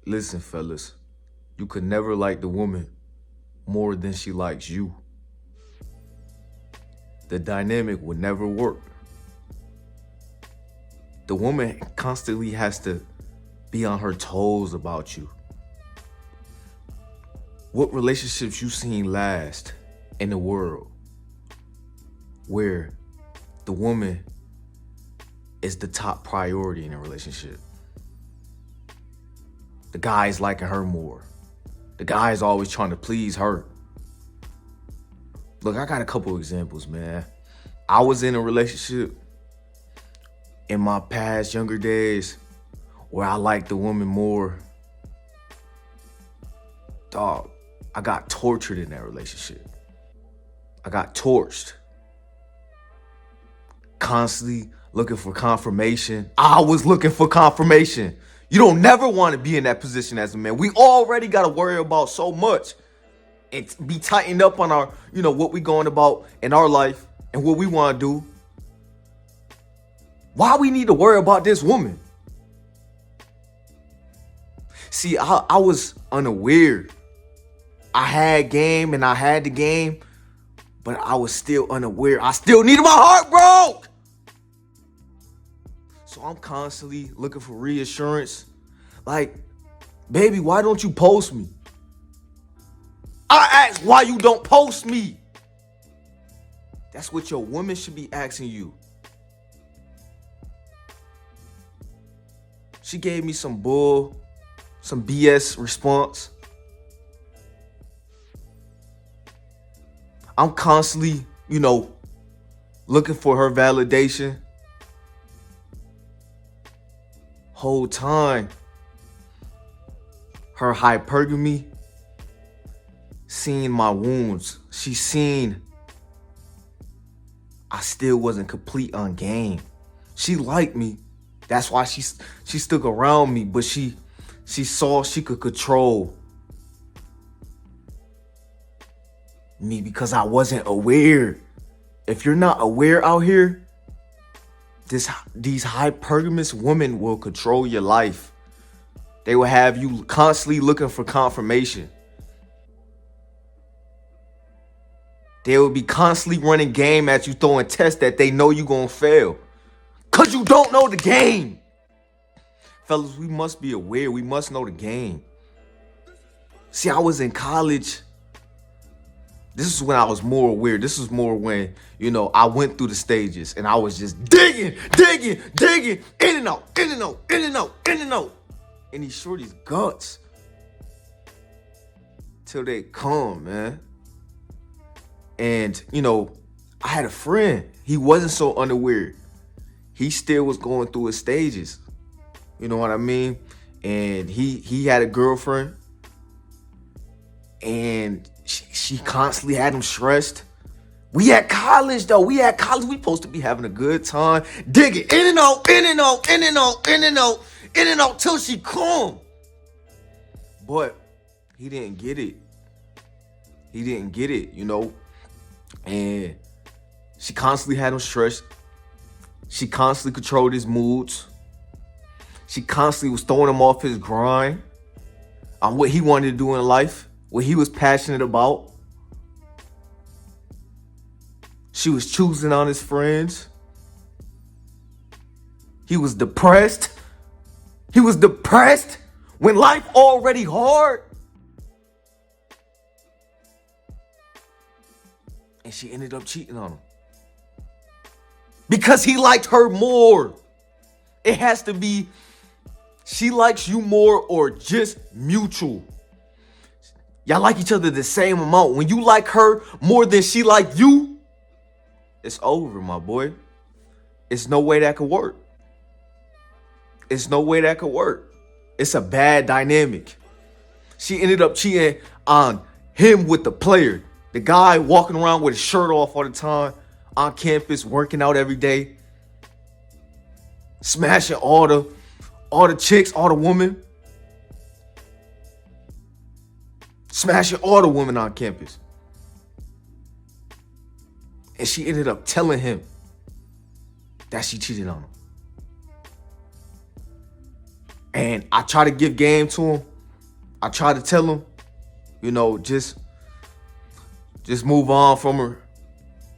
Listen, fellas, you could never like the woman more than she likes you. The dynamic would never work. The woman constantly has to be on her toes about you. What relationships you seen last in the world where the woman is the top priority in a relationship? The guy's liking her more. The guy's always trying to please her. Look, I got a couple examples, man. I was in a relationship in my past younger days where I liked the woman more. Dog, I got tortured in that relationship. I got torched. Constantly looking for confirmation. I was looking for confirmation. You don't never want to be in that position as a man. We already got to worry about so much and be tightened up on our, what we going about in our life and what we want to do. Why we need to worry about this woman? See, I was unaware. I had game and I had the game, but I was still unaware. I still needed my heart broke. So I'm constantly looking for reassurance. Like, baby, why don't you post me? I ask why you don't post me. That's what your woman should be asking you. She gave me some BS response. I'm constantly, looking for her validation. Whole time, her hypergamy, seeing my wounds. She seen I still wasn't complete on game. She liked me. That's why she stuck around me, but she saw she could control me because I wasn't aware. If you're not aware out here, these hypergamous women will control your life. They will have you constantly looking for confirmation. They will be constantly running game at you, throwing tests that they know you're going to fail. Because you don't know the game. Fellas, we must be aware. We must know the game. See, I was in college. This is when I was more aware. This is more when, I went through the stages and I was just digging, in and out. In these shorties' guts. Till they come, man. And, I had a friend. He wasn't so unaware. He still was going through his stages. You know what I mean? And he had a girlfriend. And she constantly had him stressed. We at college, though. We supposed to be having a good time. Digging in and out till she come. But he didn't get it. And she constantly had him stressed. She constantly controlled his moods. She constantly was throwing him off his grind on what he wanted to do in life, what he was passionate about. She was choosing on his friends. He was depressed. When life already hard. And she ended up cheating on him. Because he liked her more. It has to be she likes you more or just mutual. Y'all like each other the same amount. When you like her more than she like you, it's over, my boy. It's no way that could work. It's a bad dynamic. She ended up cheating on him with the player. The guy walking around with his shirt off all the time, on campus, working out every day, smashing all the chicks, all the women. Smashing all the women on campus. And she ended up telling him that she cheated on him. And I tried to give game to him. I try to tell him, you know, just move on from her,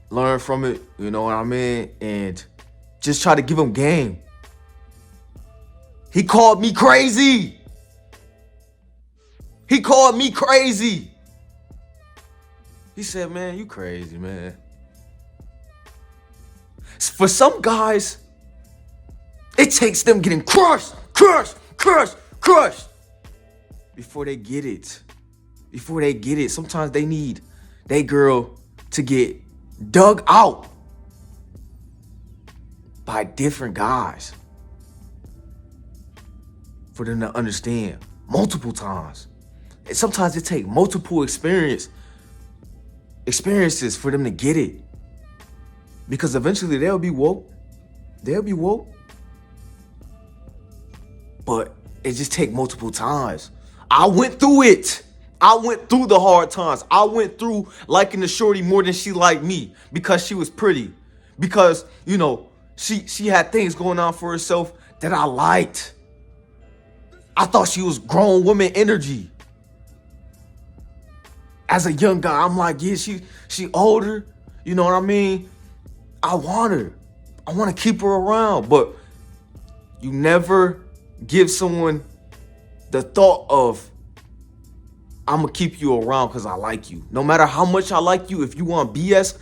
learn from it, you know what I mean? And just try to give him game. He called me crazy. He called me crazy. He said, man, you crazy, man. For some guys, it takes them getting crushed before they get it. Before they get it. Sometimes they need their girl to get dug out by different guys for them to understand multiple times. And sometimes it takes multiple experiences for them to get it. Because eventually they'll be woke. But it just takes multiple times. I went through it. I went through the hard times. I went through liking the shorty more than she liked me because she was pretty. Because, you know, she had things going on for herself that I liked. I thought she was grown woman energy. As a young guy, I'm like, yeah, she older. You know what I mean? I want her. I want to keep her around. But you never give someone the thought of, I'm going to keep you around because I like you. No matter how much I like you, if you want BS,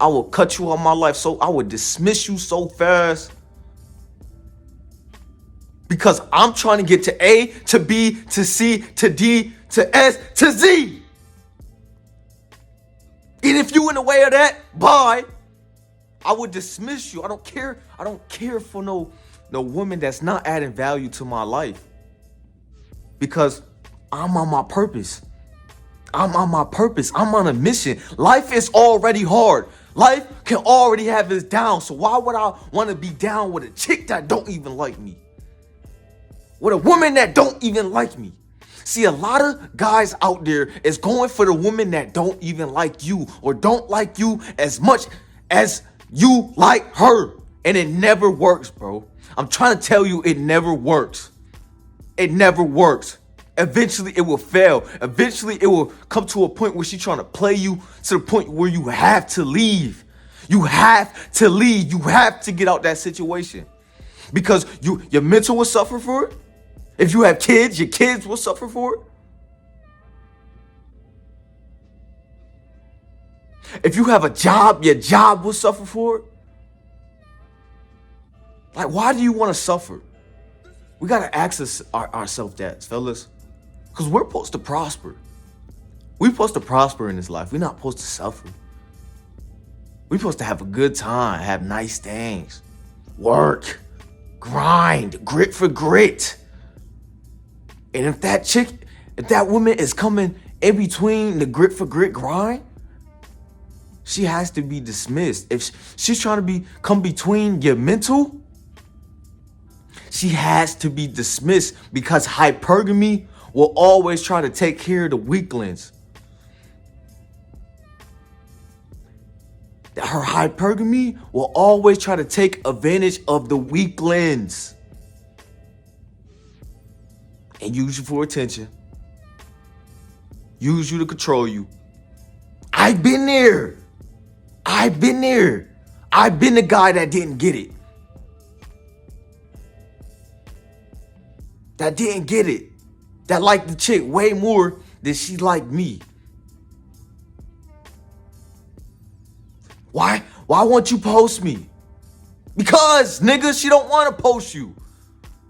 I will cut you out of my life. So I would dismiss you so fast. Because I'm trying to get to A, to B, to C, to D, to S, to Z. And if you in the way of that, bye. I would dismiss you. I don't care. I don't care for no woman that's not adding value to my life. Because I'm on my purpose. I'm on my purpose. I'm on a mission. Life is already hard. Life can already have its down. So why would I want to be down with a chick that don't even like me? With a woman that don't even like me? See, a lot of guys out there is going for the woman that don't even like you or don't like you as much as you like her. And it never works, bro. I'm trying to tell you, it never works. It never works. Eventually, it will fail. Eventually, it will come to a point where she's trying to play you to the point where you have to leave. You have to leave. You have to get out that situation. Because your mental will suffer for it. If you have kids, your kids will suffer for it. If you have a job, your job will suffer for it. Like, why do you want to suffer? We got to ask ourselves that, fellas. Because we're supposed to prosper. We're supposed to prosper in this life. We're not supposed to suffer. We're supposed to have a good time, have nice things, work, grind, grit for grit. And if that woman is coming in between the grit for grit grind, she has to be dismissed. If she's trying to come between your mental, she has to be dismissed, because hypergamy will always try to take care of the weaklings. Her hypergamy will always try to take advantage of the weaklings and use you for attention. Use you to control you. I've been there. I've been the guy that didn't get it. That liked the chick way more than she liked me. Why won't you post me? Because, nigga, she don't want to post you.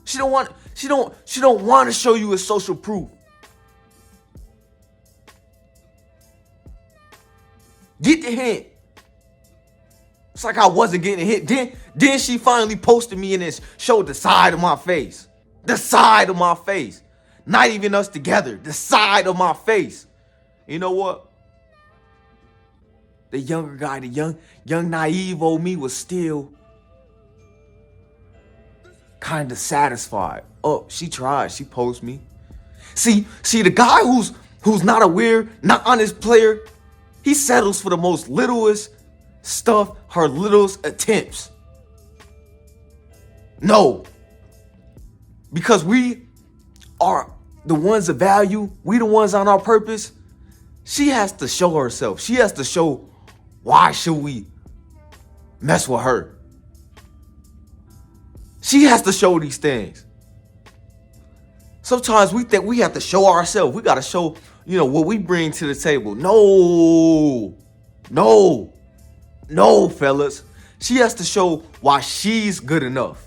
She don't want to show you as social proof. Get the hint. It's like I wasn't getting a hint. Then she finally posted me and it showed the side of my face. The side of my face. Not even us together. The side of my face. You know what? The younger guy, the young naive old me was still kind of satisfied. Oh, she tried. She posted me. See, the guy who's not aware, not honest player, he settles for the most littlest stuff, her littlest attempts. No. Because we are the ones of value, we the ones on our purpose, she has to show herself. She has to show why should we mess with her. She has to show these things. Sometimes we think we have to show ourselves. We got to show, what we bring to the table. No, fellas. She has to show why she's good enough.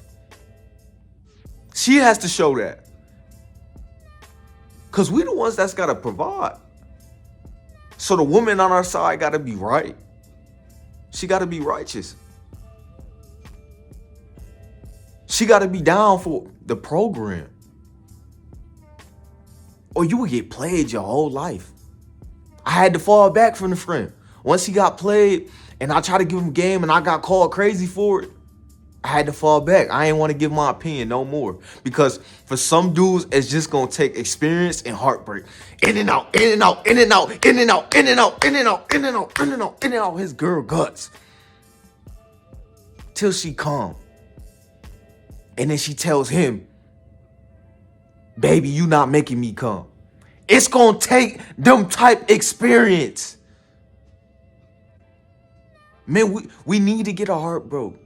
She has to show that. Because we the ones that's got to provide. So the woman on our side got to be right. She got to be righteous. She got to be down for the program. Or you would get played your whole life. I had to fall back from the friend. Once he got played and I tried to give him game and I got called crazy for it, I had to fall back. I ain't want to give my opinion no more. Because for some dudes, it's just going to take experience and heartbreak. In and out, in and out, in and out, in and out, in and out, in and out, in and out, in and out, in and out his girl guts. Till she calm. And then she tells him, baby, you not making me come. It's going to take them type experience. Man, we need to get our heart broke.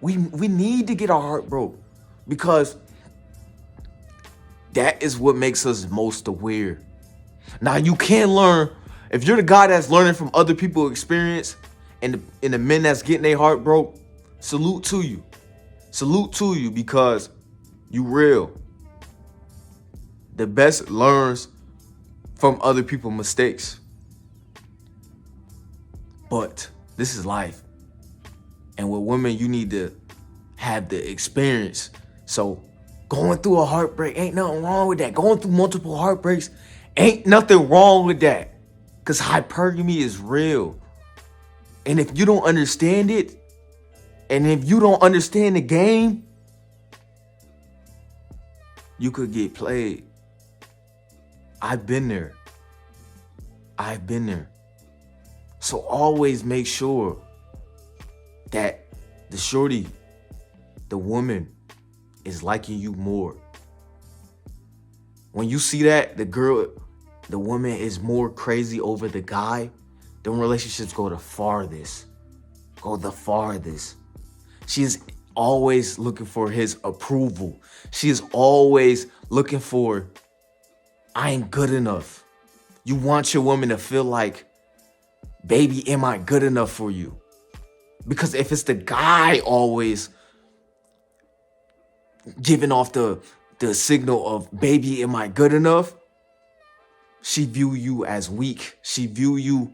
We need to get our heart broke. Because that is what makes us most aware. Now, you can learn. If you're the guy that's learning from other people's experience and the men that's getting their heart broke, salute to you. Salute to you because you real. The best learns from other people's mistakes. But this is life. And with women, you need to have the experience. So going through a heartbreak, ain't nothing wrong with that. Going through multiple heartbreaks, ain't nothing wrong with that. Because hypergamy is real. And if you don't understand it, and if you don't understand the game, you could get played. I've been there. So always make sure that the shorty, the woman, is liking you more. When you see that the woman is more crazy over the guy, them relationships go the farthest. She is always looking for his approval. She is always looking for, I ain't good enough. You want your woman to feel like, baby, am I good enough for you? Because if it's the guy always giving off the signal of, baby, am I good enough? She view you as weak. She view you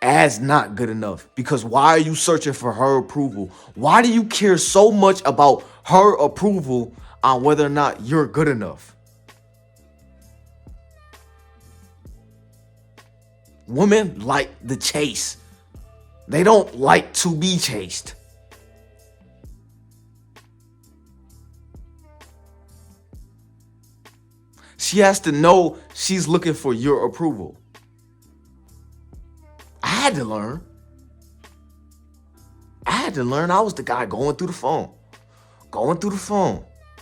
as not good enough. Because why are you searching for her approval? Why do you care so much about her approval on whether or not you're good enough? Women like the chase. They don't like to be chased. She has to know she's looking for your approval. I had to learn. I was the guy going through the phone.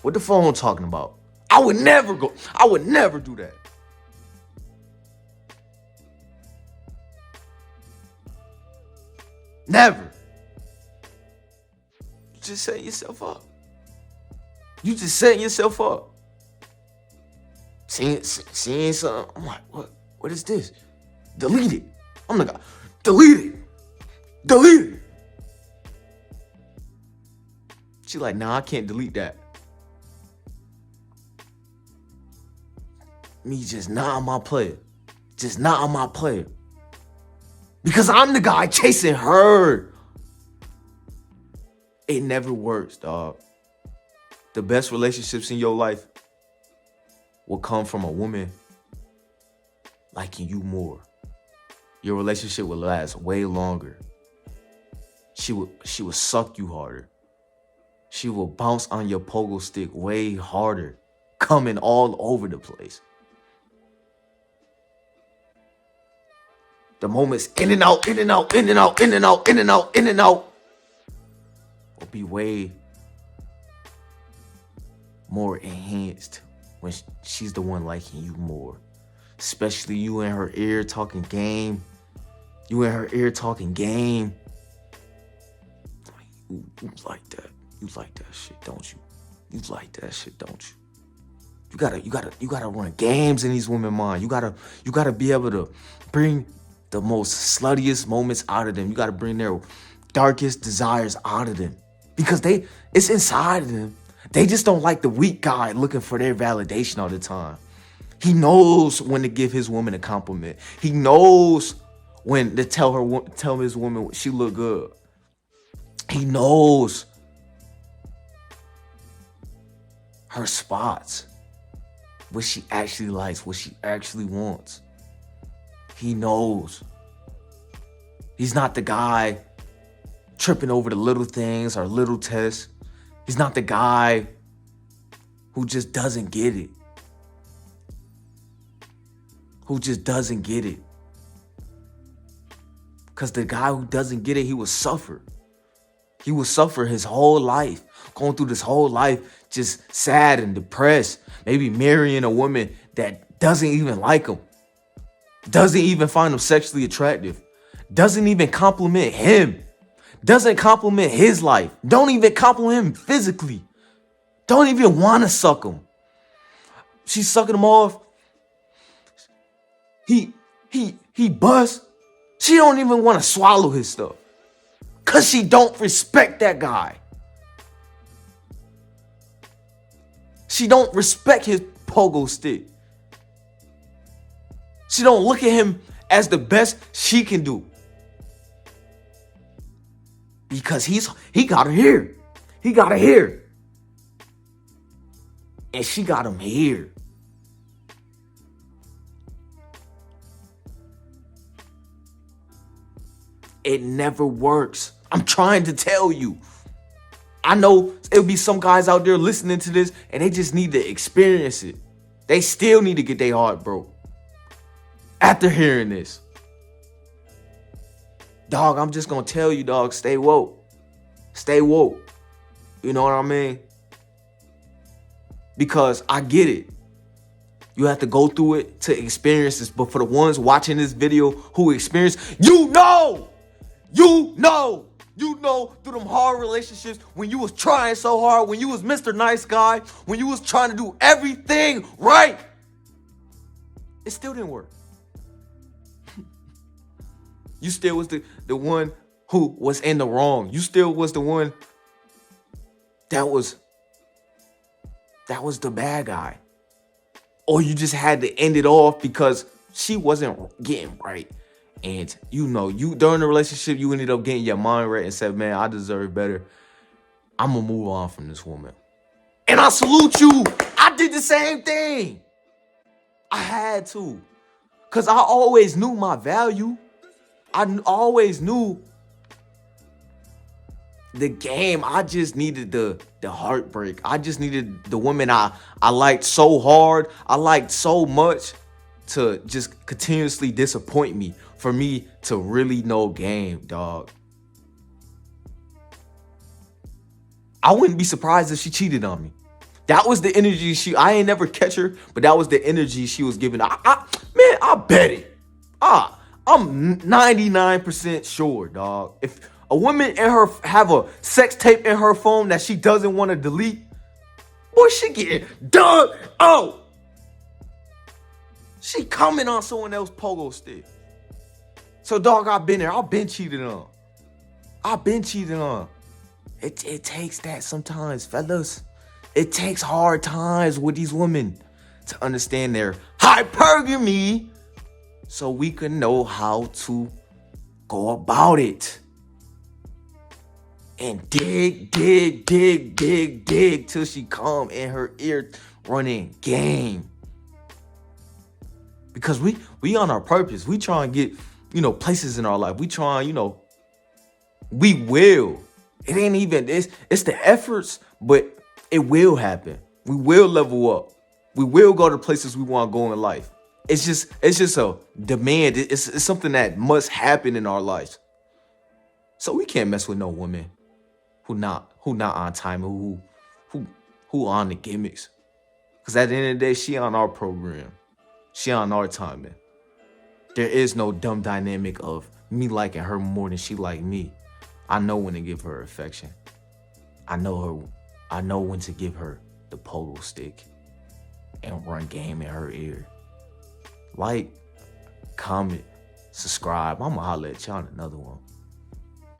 What the phone talking about? I would never do that. Never. You just setting yourself up. Seeing something. I'm like, what is this? Delete it. I'm like, delete it. She like, nah, I can't delete that. Me just not on my player. Because I'm the guy chasing her. It never works, dog. The best relationships in your life will come from a woman liking you more. Your relationship will last way longer. She will suck you harder. She will bounce on your pogo stick way harder, coming all over the place. The moments in and out will be way more enhanced when she's the one liking you more. Especially you in her ear talking game. You in her ear talking game. You like that. You like that shit, don't you? You like that shit, don't you? You gotta run games in these women's mind. You gotta be able to bring the most sluttiest moments out of them. You gotta bring their darkest desires out of them. Because it's inside of them. They just don't like the weak guy looking for their validation all the time. He knows when to give his woman a compliment. He knows when to tell his woman she look good. He knows her spots, what she actually likes, what she actually wants. He knows. He's not the guy tripping over the little things or little tests. He's not the guy who just doesn't get it. Who just doesn't get it. Because the guy who doesn't get it, he will suffer. He will suffer his whole life, going through this whole life just sad and depressed, maybe marrying a woman that doesn't even like him, doesn't even find him sexually attractive, doesn't even compliment him, doesn't compliment his life, don't even compliment him physically, don't even want to suck him. She's sucking him off. He busts. She don't even want to swallow his stuff. Cause she don't respect that guy. She don't respect his pogo stick. She don't look at him as the best she can do. Because he got her here. He got her here. And she got him here. It never works. I'm trying to tell you. I know there'll be some guys out there listening to this and they just need to experience it. They still need to get their heart broke after hearing this. Dog, I'm just gonna tell you, dog, stay woke. Stay woke. You know what I mean? Because I get it. You have to go through it to experience this. But for the ones watching this video who experience, you know through them hard relationships, when you was trying so hard, when you was Mr. Nice Guy, when you was trying to do everything right, it still didn't work. You still was the one who was in the wrong. You still was the one that was the bad guy. Or you just had to end it off because she wasn't getting right. And you during the relationship, you ended up getting your mind right and said, man, I deserve better. I'm going to move on from this woman. And I salute you. I did the same thing. I had to. Because I always knew my value. I always knew the game. I just needed the heartbreak. I just needed the woman I liked so hard. I liked so much to just continuously disappoint me for me to really know game, dog. I wouldn't be surprised if she cheated on me. That was the energy I ain't never catch her, but that was the energy she was giving. Man, I bet it. I'm 99% sure, dog. If a woman in her have a sex tape in her phone that she doesn't want to delete, boy, she get done. Oh, she coming on someone else's pogo stick. So, dog, I've been there. I've been cheated on. It takes that sometimes, fellas. It takes hard times with these women to understand their hypergamy so we can know how to go about it. And dig till she come in her ear running game. Because we on our purpose. We try and get, places in our life. We try, we will. It ain't even, it's the efforts, but it will happen. We will level up. We will go to places we want to go in life. It's just a demand. It's something that must happen in our lives. So we can't mess with no woman who not on time, who on the gimmicks. Because at the end of the day, she on our program. She on our timing. There is no dumb dynamic of me liking her more than she like me. I know when to give her affection. I know when to give her the pogo stick and run game in her ear. Like, comment, subscribe. I'ma holler at y'all in another one.